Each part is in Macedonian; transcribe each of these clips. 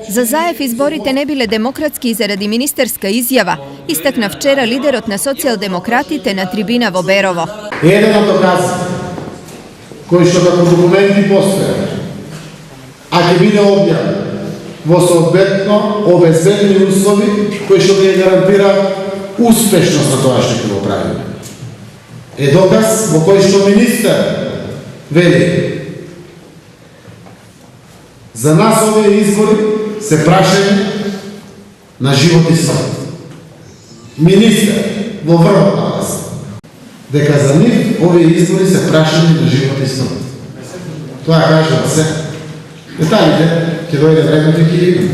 За Заев изборите не биле демократски заради министерска изјава, истакна вчера лидерот на социјалдемократите на трибина во Берово. Еден од докази кој што како документи постоја, а ќе биде објавен во соодветно обезбедени услови кои што ќе гарантира успешност на тоа што ќе го правиме. Е доказ во кој што министер вели: за нас овие избори се прашање на живот и смрт. Министер во врвот на власт, дека за нив овие избори се прашање на живот и смрт. Тоа кажува се. Деталите ќе дојде времето и ќе видиме.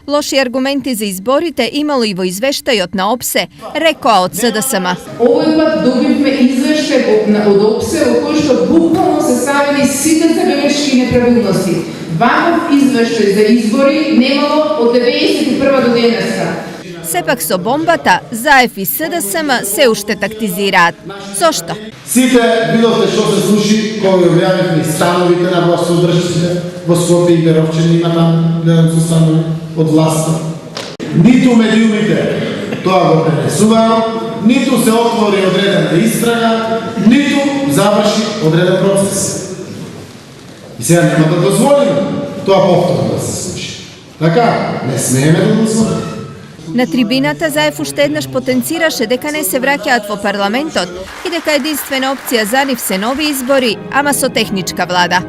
Лоши аргументи за изборите имало и во извештајот на ОПСЕ, рекоа од СДСМ. Овој пат добивме извештај од ОПСЕ во кој што буквално се ставени сите забелешки и неправилности. Ваков извештај за избори немало од 91 до денеска. Сепак со бомбата, Заев и СДСМ се уште тактизираат. Зошто? Сите видовте што се случи кога објавивме становите на властодржците во Скопје и Беровчина, има там гледам со станови од власта. Ниту медиумите тоа го пренесуваат, ниту се отвори одредена истрага, ниту заврши одреден процес. И сега нема да дозволиме тоа повторно да се случи. Така, не смееме да дозволиме. На трибината Заев уште еднаш потенцираше дека не се враќаат во парламентот и дека единствена опција за нив се нови избори, ама со техничка влада.